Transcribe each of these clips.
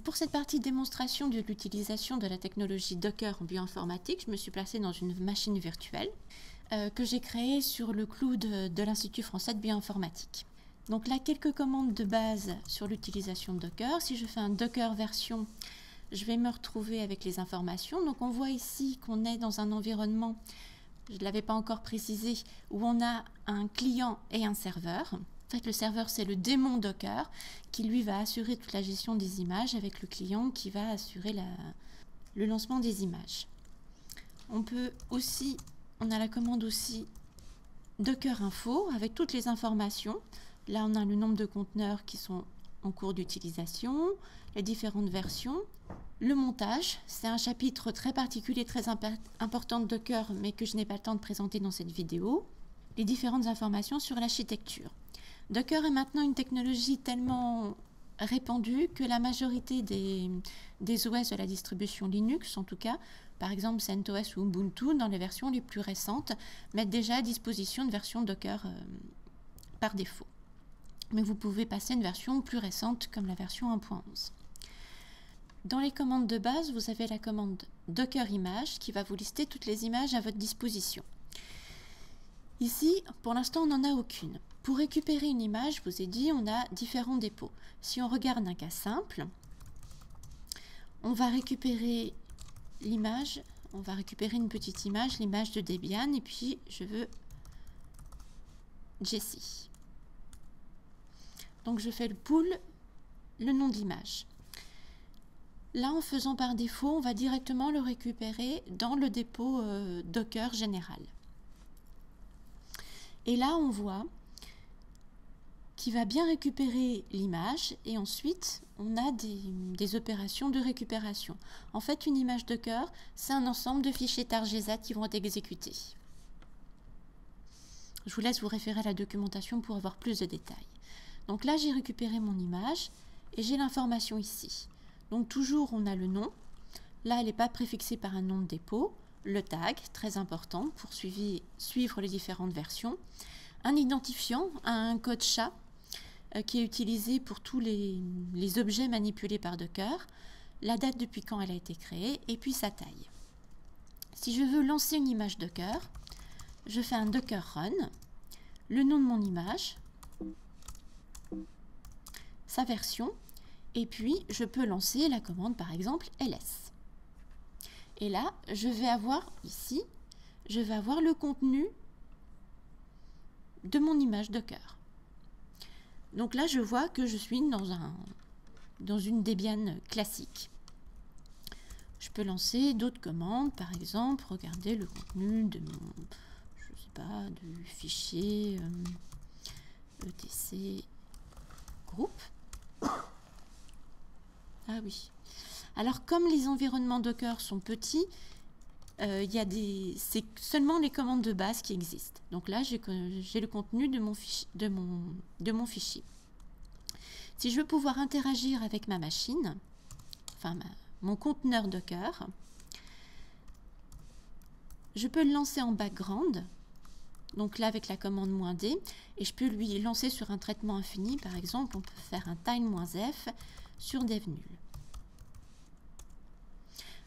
Pour cette partie démonstration de l'utilisation de la technologie Docker en bioinformatique, je me suis placée dans une machine virtuelle que j'ai créée sur le cloud de l'Institut français de bioinformatique. Donc là, quelques commandes de base sur l'utilisation de Docker. Si je fais un Docker version, je vais me retrouver avec les informations. Donc on voit ici qu'on est dans un environnement, je ne l'avais pas encore précisé, où on a un client et un serveur. En fait, le serveur, c'est le démon Docker qui, lui, va assurer toute la gestion des images avec le client qui va assurer le lancement des images. On a la commande aussi Docker Info avec toutes les informations. Là, on a le nombre de conteneurs qui sont en cours d'utilisation, les différentes versions. Le montage, c'est un chapitre très particulier, très important de Docker, mais que je n'ai pas le temps de présenter dans cette vidéo. Les différentes informations sur l'architecture. Docker est maintenant une technologie tellement répandue que la majorité des OS de la distribution Linux, en tout cas, par exemple CentOS ou Ubuntu, dans les versions les plus récentes, mettent déjà à disposition une version Docker par défaut. Mais vous pouvez passer une version plus récente comme la version 1.11. Dans les commandes de base, vous avez la commande Docker Image qui va vous lister toutes les images à votre disposition. Ici, pour l'instant, on n'en a aucune. Pour récupérer une image, je vous ai dit, on a différents dépôts. Si on regarde un cas simple, on va récupérer l'image, on va récupérer une petite image, l'image de Debian, et puis je veux Jessie. Donc je fais le pool, le nom de l'image. Là, en faisant par défaut, on va directement le récupérer dans le dépôt Docker général. Et là, on voit qu'il va bien récupérer l'image et ensuite, on a des opérations de récupération. En fait, une image Docker, c'est un ensemble de fichiers tar.gz qui vont être exécutés. Je vous laisse vous référer à la documentation pour avoir plus de détails. Donc là, j'ai récupéré mon image et j'ai l'information ici. Donc toujours, on a le nom. Là, elle n'est pas préfixée par un nom de dépôt. Le tag, très important pour suivre les différentes versions. Un identifiant, un code SHA qui est utilisé pour tous les objets manipulés par Docker. La date depuis quand elle a été créée et puis sa taille. Si je veux lancer une image Docker, je fais un Docker Run, le nom de mon image, sa version, et puis je peux lancer la commande par exemple ls. Et là, je vais avoir ici, je vais avoir le contenu de mon image Docker. Donc là, je vois que je suis dans une Debian classique. Je peux lancer d'autres commandes, par exemple, regarder le contenu de mon, je sais pas, du fichier etc groupe. Ah oui. Alors, comme les environnements Docker sont petits, c'est seulement les commandes de base qui existent. Donc là, j'ai le contenu de mon fichier. Si je veux pouvoir interagir avec ma machine, enfin mon conteneur Docker, je peux le lancer en background. Donc là, avec la commande -d, et je peux lui lancer sur un traitement infini. Par exemple, on peut faire un time-f sur dev_nul.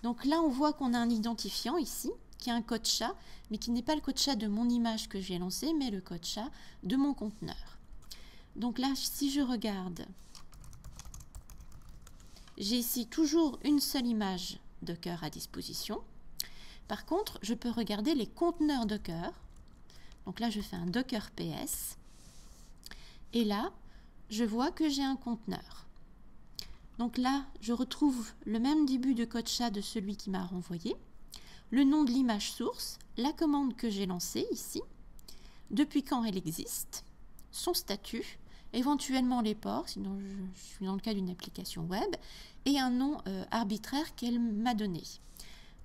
Donc là, on voit qu'on a un identifiant ici, qui a un code SHA, mais qui n'est pas le code SHA de mon image que j'ai lancée, mais le code SHA de mon conteneur. Donc là, si je regarde, j'ai ici toujours une seule image Docker à disposition. Par contre, je peux regarder les conteneurs Docker. Donc là, je fais un Docker PS. Et là, je vois que j'ai un conteneur. Donc là, je retrouve le même début de code SHA de celui qui m'a renvoyé, le nom de l'image source, la commande que j'ai lancée ici, depuis quand elle existe, son statut, éventuellement les ports, sinon je suis dans le cas d'une application web, et un nom arbitraire qu'elle m'a donné.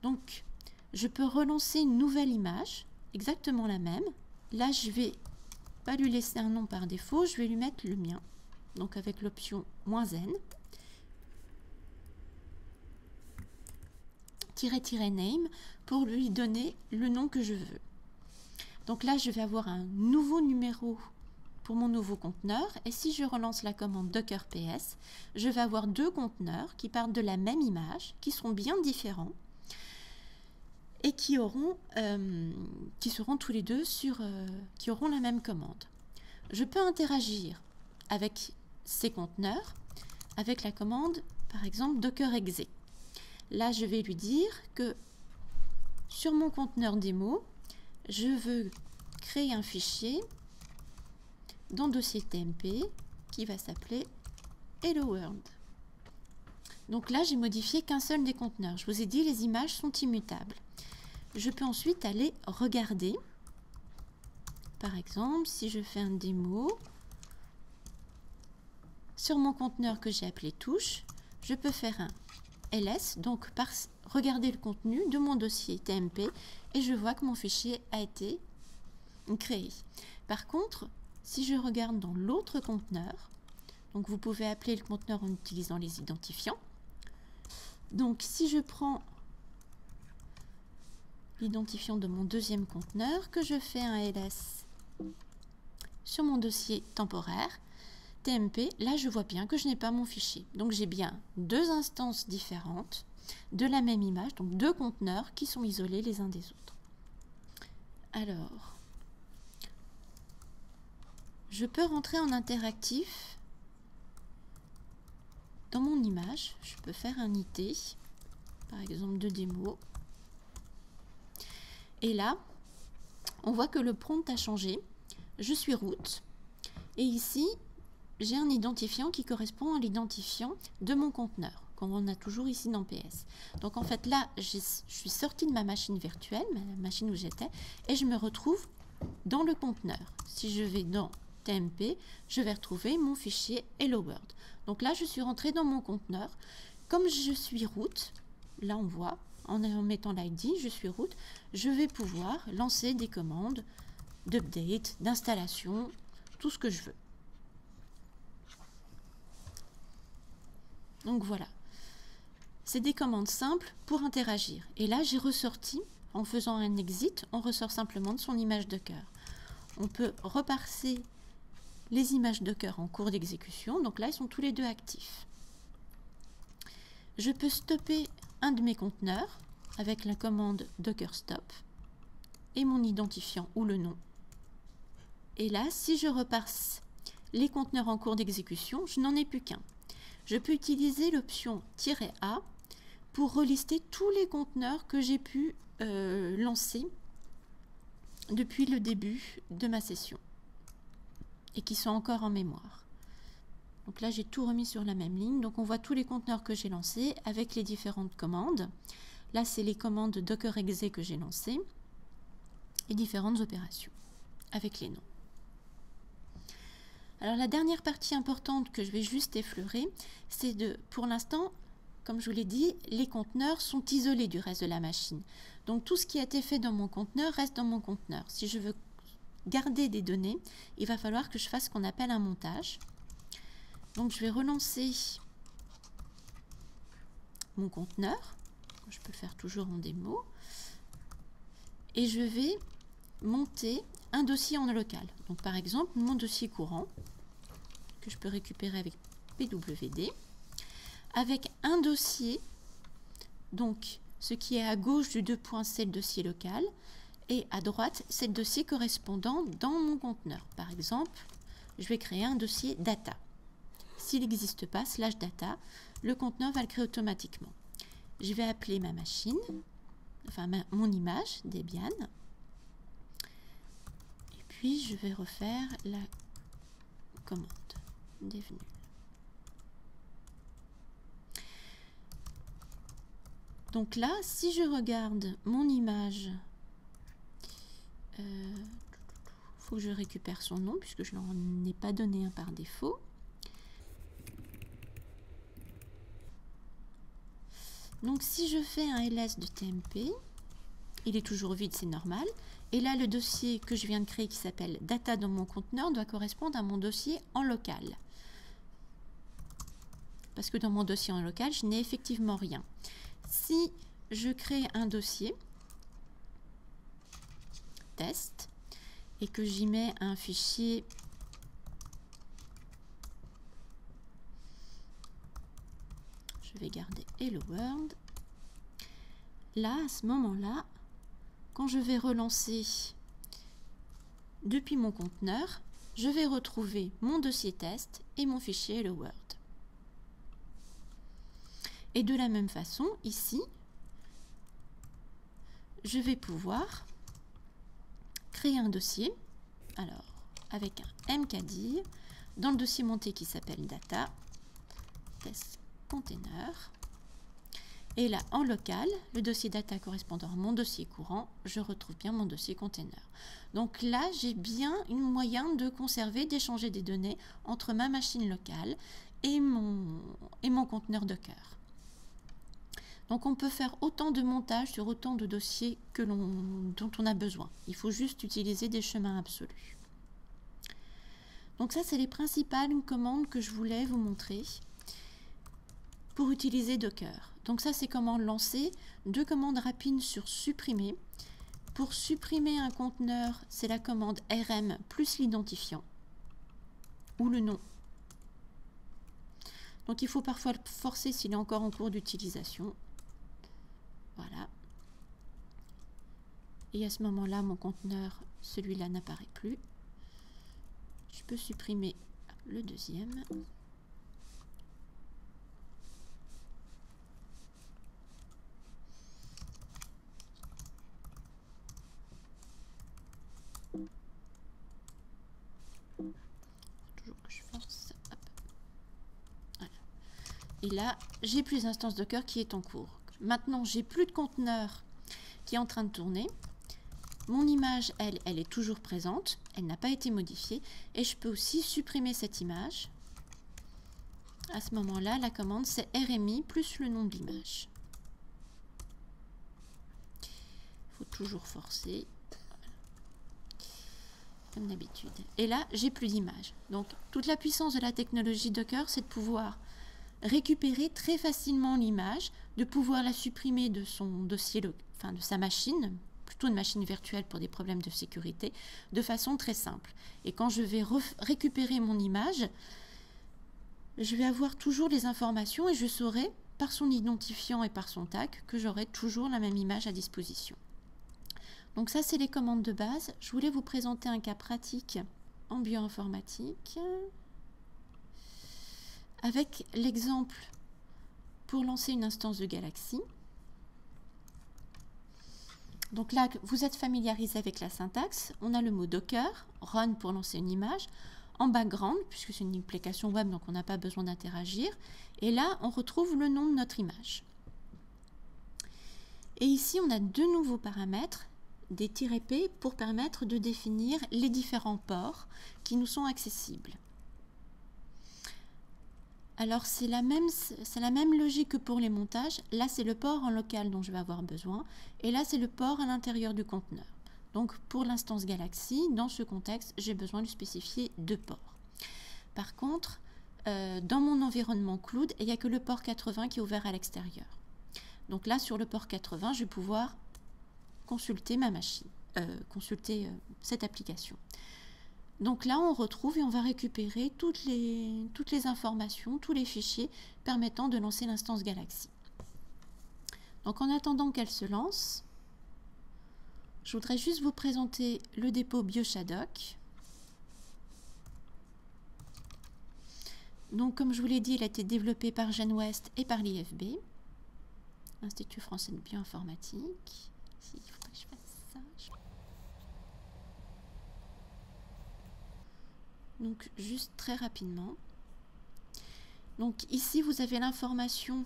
Donc, je peux relancer une nouvelle image, exactement la même. Là, je vais pas lui laisser un nom par défaut, je vais lui mettre le mien, donc avec l'option -n. -name pour lui donner le nom que je veux. Donc là, je vais avoir un nouveau numéro pour mon nouveau conteneur. Et si je relance la commande docker ps, je vais avoir deux conteneurs qui partent de la même image, qui seront bien différents et qui seront tous les deux qui auront la même commande. Je peux interagir avec ces conteneurs avec la commande, par exemple, docker exe. Là, je vais lui dire que sur mon conteneur démo, je veux créer un fichier dans dossier TMP qui va s'appeler Hello World. Donc là, j'ai modifié qu'un seul des conteneurs. Je vous ai dit, les images sont immutables. Je peux ensuite aller regarder. Par exemple, si je fais un démo sur mon conteneur que j'ai appelé touche, je peux faire un ls, donc regarder le contenu de mon dossier TMP et je vois que mon fichier a été créé. Par contre, si je regarde dans l'autre conteneur, donc vous pouvez appeler le conteneur en utilisant les identifiants. Donc si je prends l'identifiant de mon deuxième conteneur, que je fais un ls sur mon dossier temporaire, TMP, là je vois bien que je n'ai pas mon fichier. Donc j'ai bien deux instances différentes de la même image, donc deux conteneurs qui sont isolés les uns des autres. Alors, je peux rentrer en interactif dans mon image. Je peux faire un IT, par exemple de démo. Et là, on voit que le prompt a changé. Je suis root. Et ici, j'ai un identifiant qui correspond à l'identifiant de mon conteneur, comme on a toujours ici dans PS. Donc en fait là, je suis sortie de ma machine virtuelle, la machine où j'étais, et je me retrouve dans le conteneur. Si je vais dans TMP, je vais retrouver mon fichier Hello World. Donc là, je suis rentrée dans mon conteneur. Comme je suis root, là on voit, en mettant l'ID, je suis root, je vais pouvoir lancer des commandes d'update, d'installation, tout ce que je veux. Donc voilà, c'est des commandes simples pour interagir. Et là, j'ai ressorti, en faisant un exit, on ressort simplement de son image Docker. On peut reparser les images Docker en cours d'exécution. Donc là, ils sont tous les deux actifs. Je peux stopper un de mes conteneurs avec la commande docker stop et mon identifiant ou le nom. Et là, si je repasse les conteneurs en cours d'exécution, je n'en ai plus qu'un. Je peux utiliser l'option "-a" pour relister tous les conteneurs que j'ai pu lancer depuis le début de ma session et qui sont encore en mémoire. Donc là, j'ai tout remis sur la même ligne. Donc on voit tous les conteneurs que j'ai lancés avec les différentes commandes. Là, c'est les commandes docker exe que j'ai lancées et différentes opérations avec les noms. Alors la dernière partie importante que je vais juste effleurer, c'est pour l'instant, comme je vous l'ai dit, les conteneurs sont isolés du reste de la machine. Donc tout ce qui a été fait dans mon conteneur reste dans mon conteneur. Si je veux garder des données, il va falloir que je fasse ce qu'on appelle un montage. Donc je vais relancer mon conteneur, je peux le faire toujours en démo, et je vais monter un dossier en local. Donc par exemple, mon dossier courant, que je peux récupérer avec pwd, avec un dossier, donc ce qui est à gauche du 2 points, c'est le dossier local, et à droite, c'est le dossier correspondant dans mon conteneur. Par exemple, je vais créer un dossier data. S'il n'existe pas, /data, le conteneur va le créer automatiquement. Je vais appeler ma machine, enfin mon image, Debian, et puis je vais refaire la commande dev nul. Donc là, si je regarde mon image, faut que je récupère son nom puisque je n'en ai pas donné un par défaut. Donc si je fais un ls de tmp, il est toujours vide, c'est normal. Et là, le dossier que je viens de créer qui s'appelle data dans mon conteneur doit correspondre à mon dossier en local. Parce que dans mon dossier en local, je n'ai effectivement rien. Si je crée un dossier test et que j'y mets un fichier Je vais garder Hello World. Là, à ce moment-là, quand je vais relancer depuis mon conteneur, je vais retrouver mon dossier test et mon fichier Hello World. Et de la même façon, ici, je vais pouvoir créer un dossier, alors avec un mkdir, dans le dossier monté qui s'appelle data, test container. Et là, en local, le dossier data correspondant à mon dossier courant, je retrouve bien mon dossier container. Donc là, j'ai bien un moyen de conserver, d'échanger des données entre ma machine locale et mon conteneur Docker. Donc on peut faire autant de montage sur autant de dossiers dont on a besoin. Il faut juste utiliser des chemins absolus. Donc ça, c'est les principales commandes que je voulais vous montrer pour utiliser Docker. Donc ça, c'est comment lancer. 2 commandes rapides sur supprimer. Pour supprimer un conteneur, c'est la commande rm plus l'identifiant ou le nom. Donc il faut parfois le forcer s'il est encore en cours d'utilisation. Voilà. Et à ce moment-là, mon conteneur, celui-là n'apparaît plus. Je peux supprimer le deuxième. Toujours que je force. Hop. Voilà. Et là, j'ai plus d'instance Docker qui est en cours. Maintenant, j'ai plus de conteneur qui est en train de tourner. Mon image, elle est toujours présente. Elle n'a pas été modifiée. Et je peux aussi supprimer cette image. À ce moment-là, la commande, c'est RMI plus le nom de l'image. Il faut toujours forcer. Voilà. Comme d'habitude. Et là, j'ai plus d'image. Donc, toute la puissance de la technologie Docker, c'est de pouvoir récupérer très facilement l'image, de pouvoir la supprimer de son dossier, de sa machine, plutôt une machine virtuelle pour des problèmes de sécurité, de façon très simple. Et quand je vais récupérer mon image, je vais avoir toujours les informations et je saurai, par son identifiant et par son tag, que j'aurai toujours la même image à disposition. Donc ça, c'est les commandes de base. Je voulais vous présenter un cas pratique en bioinformatique avec l'exemple pour lancer une instance de Galaxy. Donc là, vous êtes familiarisé avec la syntaxe. On a le mot Docker, run pour lancer une image, en background, puisque c'est une application web, donc on n'a pas besoin d'interagir. Et là, on retrouve le nom de notre image. Et ici, on a 2 nouveaux paramètres, des -p, pour permettre de définir les différents ports qui nous sont accessibles. Alors, c'est la même logique que pour les montages. Là, c'est le port en local dont je vais avoir besoin. Et là, c'est le port à l'intérieur du conteneur. Donc, pour l'instance Galaxy, dans ce contexte, j'ai besoin de spécifier 2 ports. Par contre, dans mon environnement cloud, il n'y a que le port 80 qui est ouvert à l'extérieur. Donc là, sur le port 80, je vais pouvoir consulter ma machine, consulter cette application. Donc là, on retrouve et on va récupérer toutes les informations, tous les fichiers permettant de lancer l'instance Galaxy. Donc en attendant qu'elle se lance, je voudrais juste vous présenter le dépôt BioShadok. Donc comme je vous l'ai dit, il a été développé par GenWest et par l'IFB, Institut français de bioinformatique. Ici, il faudrait que je fasse ça. Donc juste très rapidement. Donc ici vous avez l'information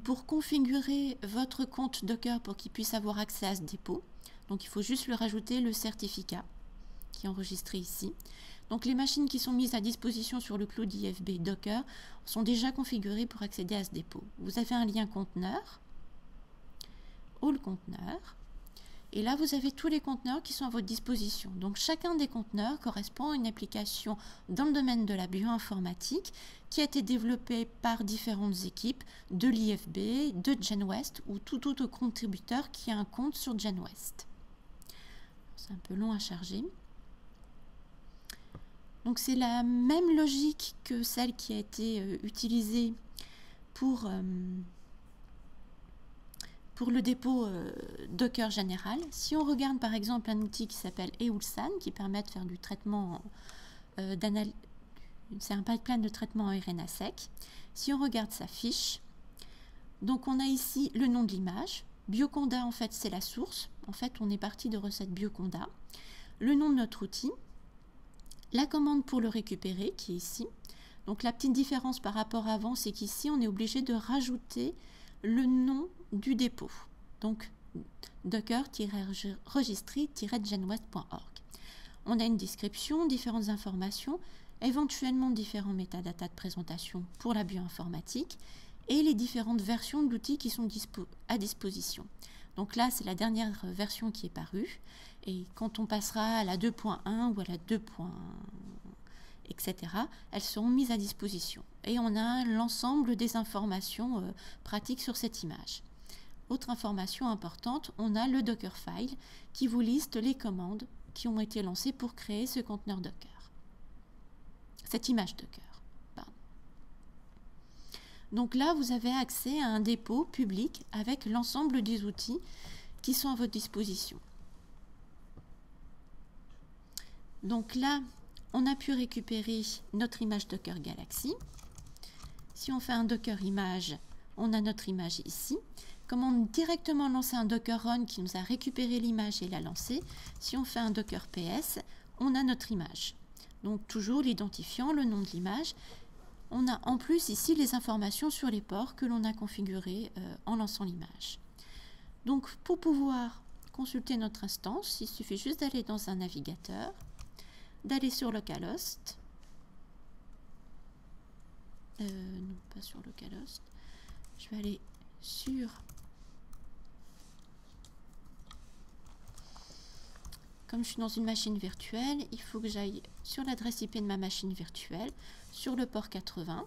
pour configurer votre compte Docker pour qu'il puisse avoir accès à ce dépôt. Donc il faut juste lui rajouter le certificat qui est enregistré ici. Donc les machines qui sont mises à disposition sur le cloud IFB Docker sont déjà configurées pour accéder à ce dépôt. Vous avez un lien conteneur, all conteneur. Et là, vous avez tous les conteneurs qui sont à votre disposition. Donc, chacun des conteneurs correspond à une application dans le domaine de la bioinformatique qui a été développée par différentes équipes de l'IFB, de GenWest ou tout autre contributeur qui a un compte sur GenWest. C'est un peu long à charger. Donc, c'est la même logique que celle qui a été utilisée pour le dépôt Docker général. Si on regarde par exemple un outil qui s'appelle Eulsan, qui permet de faire du traitement c'est un pipeline de traitement en RNA sec. Si on regarde sa fiche, donc on a ici le nom de l'image. Bioconda, en fait, c'est la source. En fait, on est parti de recettes Bioconda. Le nom de notre outil. La commande pour le récupérer, qui est ici. Donc la petite différence par rapport à avant, c'est qu'ici, on est obligé de rajouter le nom du dépôt. Donc, docker-registry-genwest.org. On a une description, différentes informations, éventuellement différents métadatas de présentation pour la bioinformatique et les différentes versions de l'outil qui sont à disposition. Donc là, c'est la dernière version qui est parue. Et quand on passera à la 2.1 ou à la 2. etc., elles seront mises à disposition. Et on a l'ensemble des informations pratiques sur cette image. Autre information importante, on a le Dockerfile qui vous liste les commandes qui ont été lancées pour créer ce conteneur Docker. Cette image Docker. Pardon. Donc là, vous avez accès à un dépôt public avec l'ensemble des outils qui sont à votre disposition. Donc là, on a pu récupérer notre image Docker Galaxy. Si on fait un Docker image, on a notre image ici. Comme on a directement lancé un Docker Run qui nous a récupéré l'image et l'a lancée, si on fait un Docker PS, on a notre image. Donc toujours l'identifiant, le nom de l'image. On a en plus ici les informations sur les ports que l'on a configurés en lançant l'image. Donc pour pouvoir consulter notre instance, il suffit juste d'aller dans un navigateur, d'aller sur localhost. Non, pas sur localhost. Je vais aller sur comme je suis dans une machine virtuelle, il faut que j'aille sur l'adresse IP de ma machine virtuelle, sur le port 80.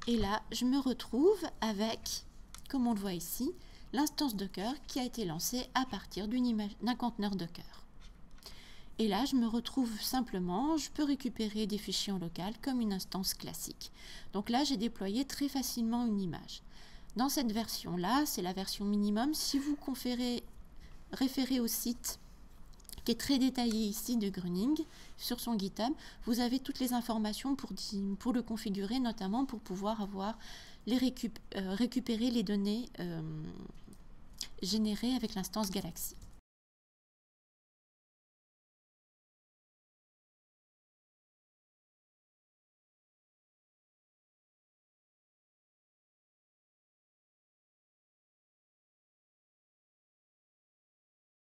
Et là, je me retrouve avec, comme on le voit ici, l'instance Docker qui a été lancée à partir d'un conteneur Docker. Et là, je me retrouve simplement, je peux récupérer des fichiers en local comme une instance classique. Donc là, j'ai déployé très facilement une image. Dans cette version-là, c'est la version minimum. Si vous référez au site qui est très détaillé ici de Gruning sur son GitHub, vous avez toutes les informations pour le configurer, notamment pour pouvoir récupérer les données générées avec l'instance Galaxy.